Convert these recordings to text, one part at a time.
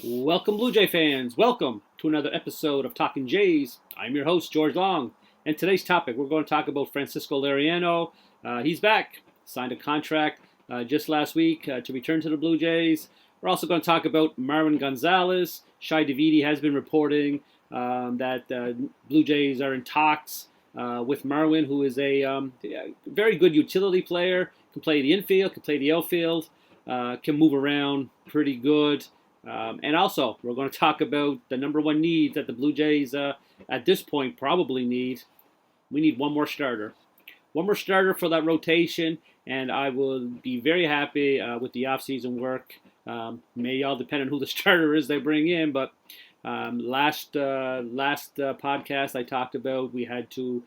Welcome, Blue Jay fans. Welcome to another episode of Talking Jays. I'm your host, George Long. And today's topic, we're going to talk about Francisco Liriano. He's back, signed a contract just last week to return to the Blue Jays. We're also going to talk about Marwin Gonzalez. Shai Davidi has been reporting that Blue Jays are in talks with Marwin, who is a very good utility player, can play the infield, can play the outfield, can move around pretty good. And also, we're going to talk about the number one need that the Blue Jays, at this point, probably need. We need one more starter. One more starter for that rotation, and I will be very happy with the offseason work. May all depend on who the starter is they bring in, but last podcast I talked about we had to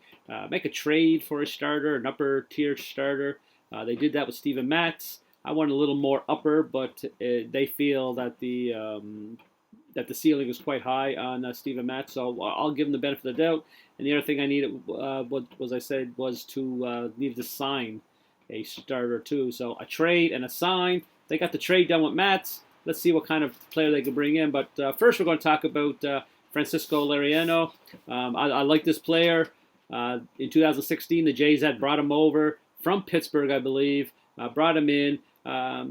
make a trade for a starter, an upper-tier starter. They did that with Steven Matz. I want a little more upper, but they feel that the ceiling is quite high on Steven Matz, so I'll give them the benefit of the doubt. And the other thing I needed, was to need to sign a starter too. So a trade and a sign. They got the trade done with Matz. Let's see what kind of player they can bring in. But first, we're going to talk about Francisco Liriano. I like this player. In 2016, the Jays had brought him over from Pittsburgh, I believe. Brought him in.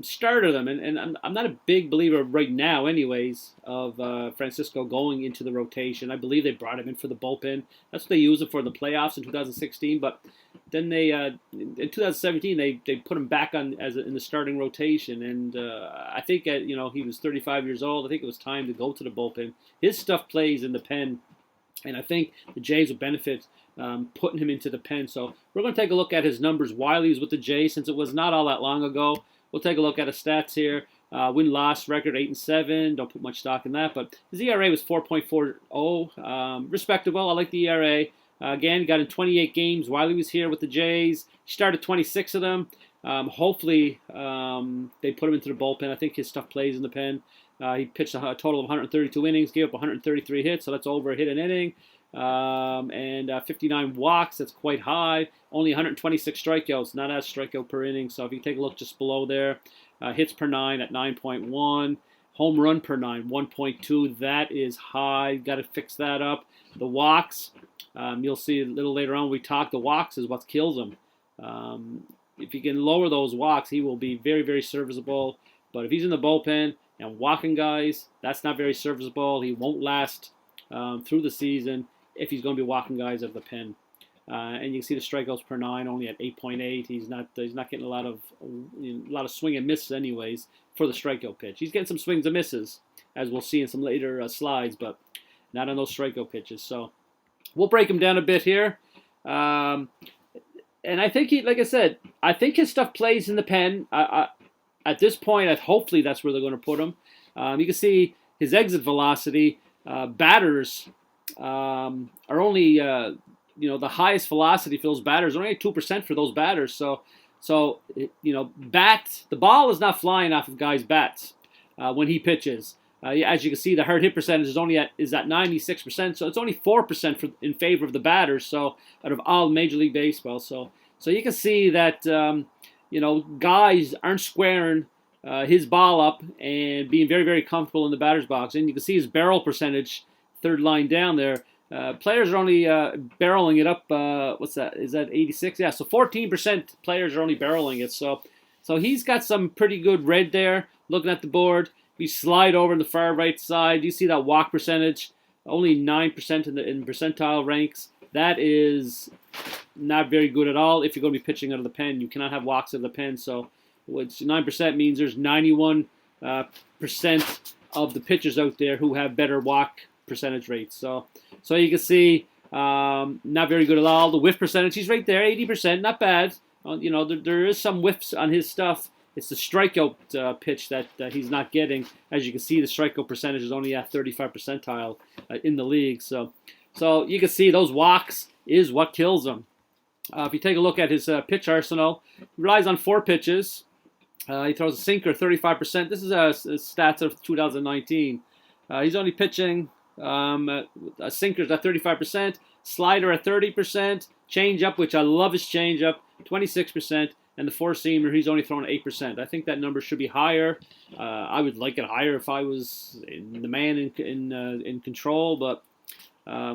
Started them, and I'm not a big believer right now, anyways, of Francisco going into the rotation. I believe they brought him in for the bullpen. That's what they used him for the playoffs in 2016. But then they, in 2017, they put him back on in the starting rotation, and I think he was 35 years old. I think it was time to go to the bullpen. His stuff plays in the pen, and I think the Jays will benefit putting him into the pen. So we're going to take a look at his numbers while he was with the Jays, since it was not all that long ago. We'll take a look at his stats here. Win-loss record 8-7. Don't put much stock in that, but his ERA was 4.40. Respectable. I like the ERA. Again, got in 28 games while he was here with the Jays. He started 26 of them. Hopefully, they put him into the bullpen. I think his stuff plays in the pen. He pitched a total of 132 innings, gave up 133 hits, so that's over a hit an inning. And 59 walks, that's quite high. Only 126 strikeouts, not as strikeout per inning. So if you take a look just below there, hits per 9 at 9.1, home run per 9, 1.2. That is high. Got to fix that up. The walks, you'll see a little later on when we talk, the walks is what kills him. If you can lower those walks, he will be very, very serviceable. But if he's in the bullpen and walking guys, that's not very serviceable. He won't last through the season if he's going to be walking guys out of the pen. And you can see the strikeouts per 9 only at 8.8. He's not getting a lot of swing and misses anyways for the strikeout pitch. He's getting some swings and misses, as we'll see in some later slides, but not on those strikeout pitches. So we'll break him down a bit here. And I think like I said, I think his stuff plays in the pen. At this point, hopefully that's where they're going to put him. You can see his exit velocity. Batters are only the highest velocity for those batters, only 2% for those batters. So the ball is not flying off of guys' bats when he pitches. As you can see, the hard hit percentage is at 96%, so it's only 4% in favor of the batters. So out of all Major League Baseball, so you can see that guys aren't squaring his ball up and being very, very comfortable in the batter's box. And you can see his barrel percentage, third line down there. Players are only barreling it up. What's that? Is that 86? Yeah, so 14% players are only barreling it. So he's got some pretty good red there. Looking at the board, we slide over in the far right side. You see that walk percentage, only 9% in percentile ranks. That is not very good at all. If you're going to be pitching out of the pen, you cannot have walks out of the pen. So which 9% means there's 91% of the pitchers out there who have better walk percentage rates. So you can see not very good at all. The whiff percentage, he's right there, 80%, not bad. There is some whiffs on his stuff. It's the strikeout pitch that he's not getting. As you can see, the strikeout percentage is only at 35 percentile in the league. So you can see those walks is what kills him. If you take a look at his pitch arsenal, he relies on 4 pitches. He throws a sinker 35%. This is stats of 2019. He's only pitching sinkers at 35%, slider at 30%, changeup, which I love his changeup, 26%, and the four-seamer, he's only throwing 8%. I think that number should be higher. I would like it higher if I was the man in control, but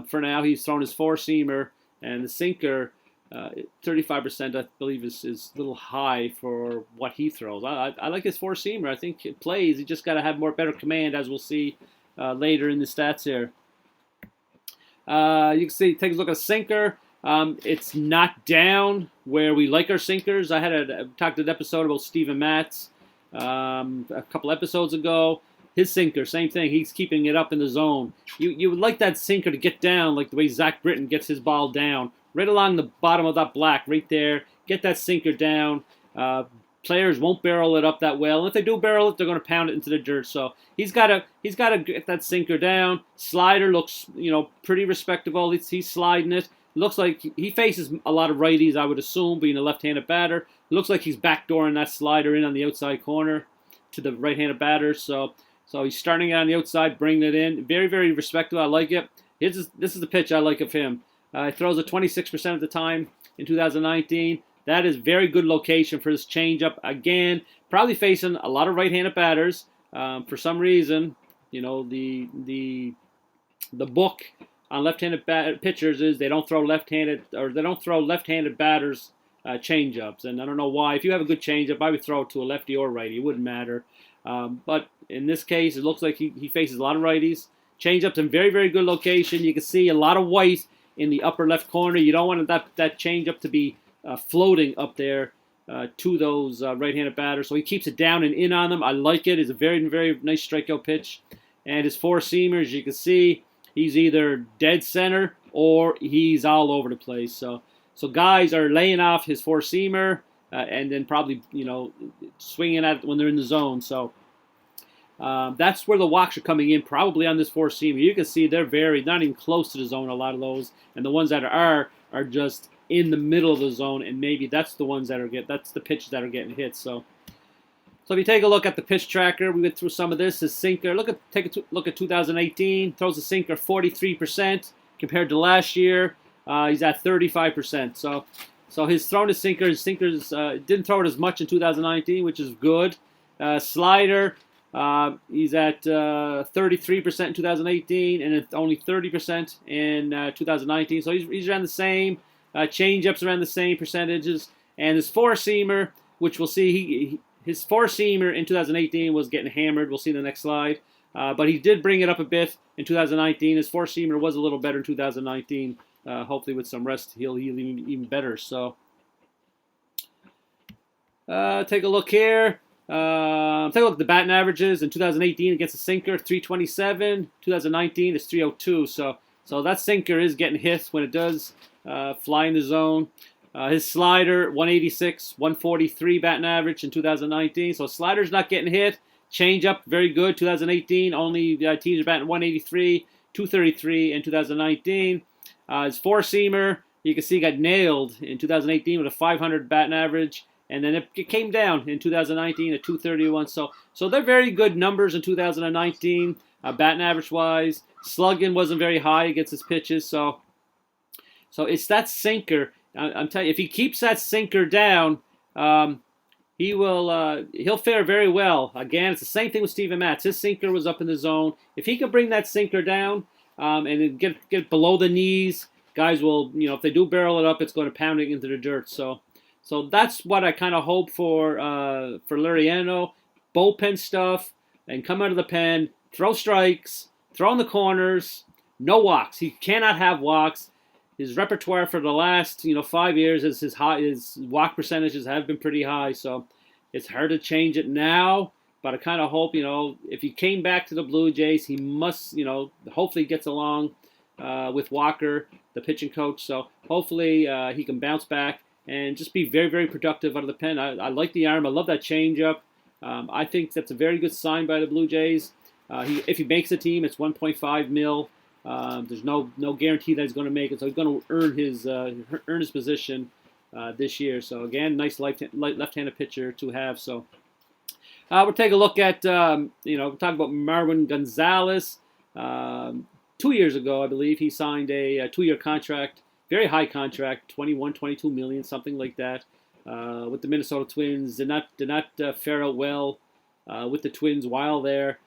for now, he's thrown his four-seamer, and the sinker, 35%, I believe, is a little high for what he throws. I like his four-seamer. I think it plays. He just got to have better command, as we'll see later in the stats here. You can see, take a look at a sinker. It's not down where we like our sinkers. I talked an episode about Steven Matz a couple episodes ago. His sinker, same thing. He's keeping it up in the zone. You would like that sinker to get down like the way Zach Britton gets his ball down. Right along the bottom of that black, right there. Get that sinker down. Players won't barrel it up that well. And if they do barrel it, they're going to pound it into the dirt. So he's got to get that sinker down. Slider looks, pretty respectable. He's sliding it. Looks like he faces a lot of righties, I would assume, being a left-handed batter. Looks like he's backdooring that slider in on the outside corner to the right-handed batter. So he's starting it on the outside, bringing it in. Very, very respectable. I like it. This is the pitch I like of him. He throws it 26% of the time in 2019. That is very good location for his changeup. Again, probably facing a lot of right-handed batters. For some reason, the book on left-handed pitchers is they don't throw left-handed batters changeups, and I don't know why. If you have a good changeup, I would throw it to a lefty or righty. It wouldn't matter. But in this case, it looks like he faces a lot of righties. Changeups in very, very good location. You can see a lot of white in the upper left corner. You don't want that changeup to be floating up there to those right-handed batters. So he keeps it down and in on them. I like it. It's a very, very nice strikeout pitch. And his four-seamers, you can see, he's either dead center or he's all over the place. So guys are laying off his four-seamer and then probably, swinging at it when they're in the zone. So that's where the walks are coming in, probably on this four-seamer. You can see they're not even close to the zone, a lot of those. And the ones that are just in the middle of the zone, and maybe that's the ones that's the pitches that are getting hit. So if you take a look at the pitch tracker, we went through some of this. His sinker, take a look at 2018. Throws a sinker 43% compared to last year. He's at 35%. So his thrown his sinkers didn't throw it as much in 2019, which is good. Slider, he's at 33% in 2018, and it's only 30% in 2019. So he's around the same. Changeups around the same percentages. And his four-seamer, which we'll see, his four-seamer in 2018 was getting hammered. We'll see in the next slide. But he did bring it up a bit in 2019. His four-seamer was a little better in 2019. Hopefully with some rest, he'll even better. So take a look here. Take a look at the batting averages in 2018 against the sinker, 327. 2019 is 302. So that sinker is getting hit when it does fly in the zone. His slider, 186, 143 batting average in 2019. So slider's not getting hit. Changeup, very good. 2018, only teams are batting 183, 233 in 2019. His four-seamer, you can see, got nailed in 2018 with a 500 batting average. And then it came down in 2019 at 231. So they're very good numbers in 2019, batting average-wise. Slugging wasn't very high against his pitches. So it's that sinker. I'm telling you, if he keeps that sinker down, he'll fare very well. Again, it's the same thing with Steven Matz. His sinker was up in the zone. If he can bring that sinker down and get it below the knees, guys will, if they do barrel it up, it's going to pound it into the dirt. So that's what I kind of hope for Liriano. Bullpen stuff, and come out of the pen, throw strikes, throw in the corners, no walks. He cannot have walks. His repertoire for the last 5 years is his walk percentages have been pretty high. So it's hard to change it now. But I kind of hope if he came back to the Blue Jays, he must hopefully gets along with Walker, the pitching coach. So hopefully he can bounce back and just be very, very productive out of the pen. I like the arm. I love that changeup. I think that's a very good sign by the Blue Jays. If he makes the team, it's $1.5 million. There's no guarantee that he's going to make it, so he's going to earn his position this year. So again, nice left-handed pitcher to have. So we'll take a look at we'll talk about Marwin Gonzalez. 2 years ago, I believe he signed a 2-year contract, very high contract, 22 million, something like that. with the Minnesota Twins. Did not fare out well with the Twins while there.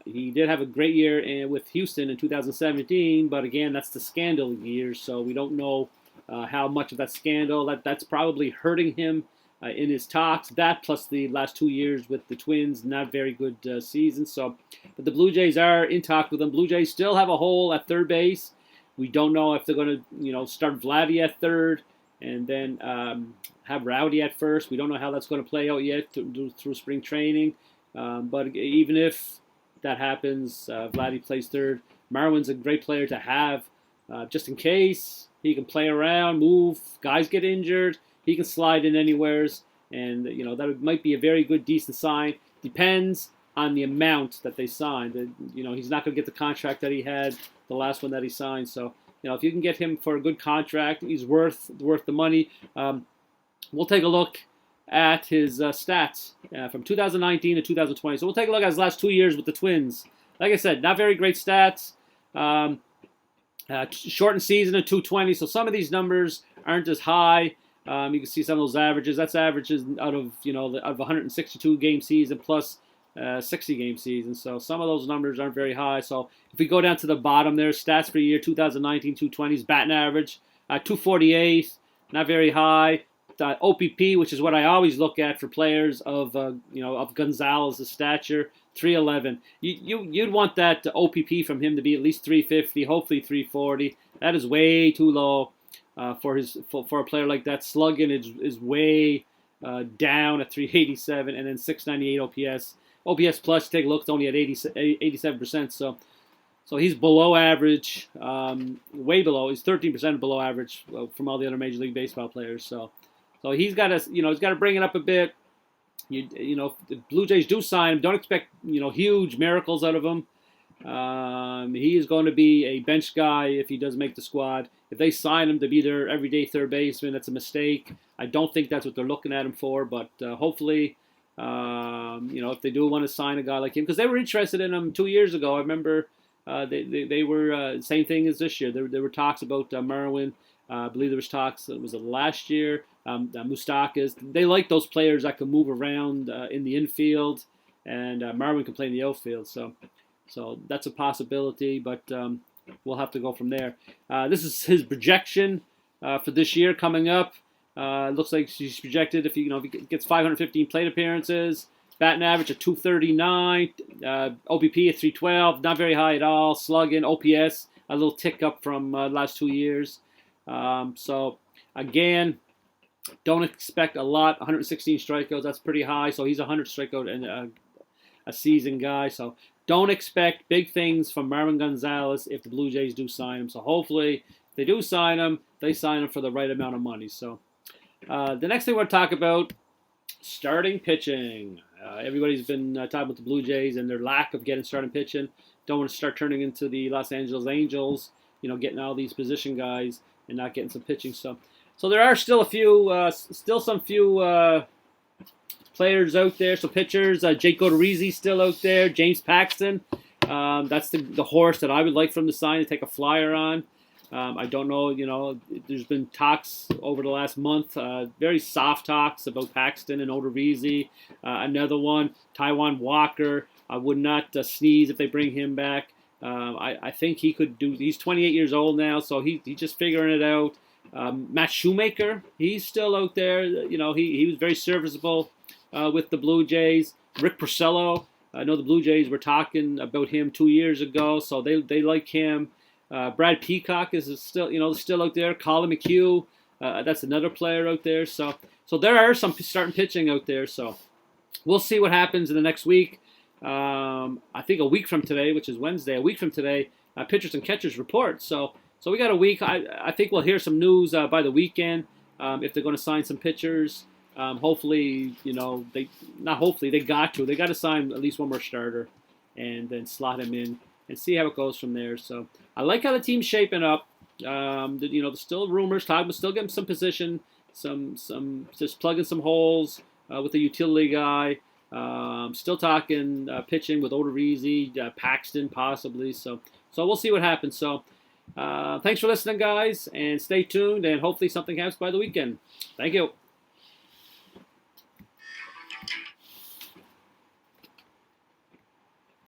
He did have a great year with Houston in 2017, but again, that's the scandal year, so we don't know how much of that scandal that's probably hurting him in his talks. That plus the last 2 years with the Twins, not very good season. So, but the Blue Jays are in talk with them. Blue Jays still have a hole at third base. We don't know if they're going to start Vladdy at third and then have Rowdy at first. We don't know how that's going to play out yet through spring training. But even if that happens, Vladdy plays third. Marwin's a great player to have just in case. He can play around, move. Guys get injured. He can slide in anywheres. And, that might be a very good, decent sign. Depends on the amount that they signed. He's not going to get the contract that he had, the last one that he signed. So, if you can get him for a good contract, he's worth the money. We'll take a look at his stats from 2019 to 2020. So we'll take a look at his last 2 years with the Twins. Like I said, not very great stats. Shortened season of 220. So some of these numbers aren't as high. You can see some of those averages. That's averages out of out of 162 game season plus 60 game season. So some of those numbers aren't very high. So if we go down to the bottom there, stats for year 2019, 220s, batting average 248, not very high. OPP, which is what I always look at for players of Gonzalez's stature, 311. You'd want that OPP from him to be at least 350, hopefully 340. That is way too low for a player like that. Slugging is way down at 387, and then 698 OPS. OPS plus, take a look, it's only at 87%. So he's below average, way below. He's 13% below average from all the other Major League Baseball players. So he's got to bring it up a bit. If the Blue Jays do sign him, don't expect huge miracles out of him. He is going to be a bench guy if he does make the squad. If they sign him to be their everyday third baseman, that's a mistake. I don't think that's what they're looking at him for. But hopefully, if they do want to sign a guy like him, because they were interested in him 2 years ago. I remember they were same thing as this year. There were talks about Marwin. I believe there was talks. Was it last year? Moustakas. They like those players that can move around in the infield, and Marwin can play in the outfield. So that's a possibility, but we'll have to go from there. This is his projection for this year coming up. Looks like he's projected if he gets 515 plate appearances, batting average of 239, OBP at 312, not very high at all. Slugging, OPS, a little tick up from last 2 years. So again, don't expect a lot. 116 strikeouts, that's pretty high. So he's a 100 strikeout and a season guy. So don't expect big things from Marwin Gonzalez if the Blue Jays do sign him. So hopefully, if they do sign him, they sign him for the right amount of money. So the next thing we're going to talk about, starting pitching. Everybody's been talking about the Blue Jays and their lack of getting starting pitching. Don't want to start turning into the Los Angeles Angels, getting all these position guys and not getting some pitching. So there are still some few players out there. So pitchers, Jake Odorizzi still out there. James Paxton, that's the horse that I would like from the sign to take a flyer on. I don't know, there's been talks over the last month, very soft talks about Paxton and Odorizzi. Another one, Taijuan Walker. I would not sneeze if they bring him back. I think he could do. He's 28 years old now, so he's just figuring it out. Matt Shoemaker, he's still out there. He was very serviceable with the Blue Jays. Rick Porcello, I know the Blue Jays were talking about him 2 years ago, so they like him. Brad Peacock is still out there. Colin McHugh, that's another player out there. So there are some starting pitching out there. So we'll see what happens in the next week. I think a week from today, which is Wednesday, pitchers and catchers report. So we got a week. I think we'll hear some news by the weekend if they're going to sign some pitchers. Hopefully, they got to sign at least one more starter and then slot him in and see how it goes from there. So I like how the team's shaping up. There's still rumors. Todd was still getting some position, some just plugging some holes with a utility guy. Still talking pitching with Odorizzi, Paxton possibly. So we'll see what happens. So thanks for listening, guys, and stay tuned. And hopefully something happens by the weekend. Thank you.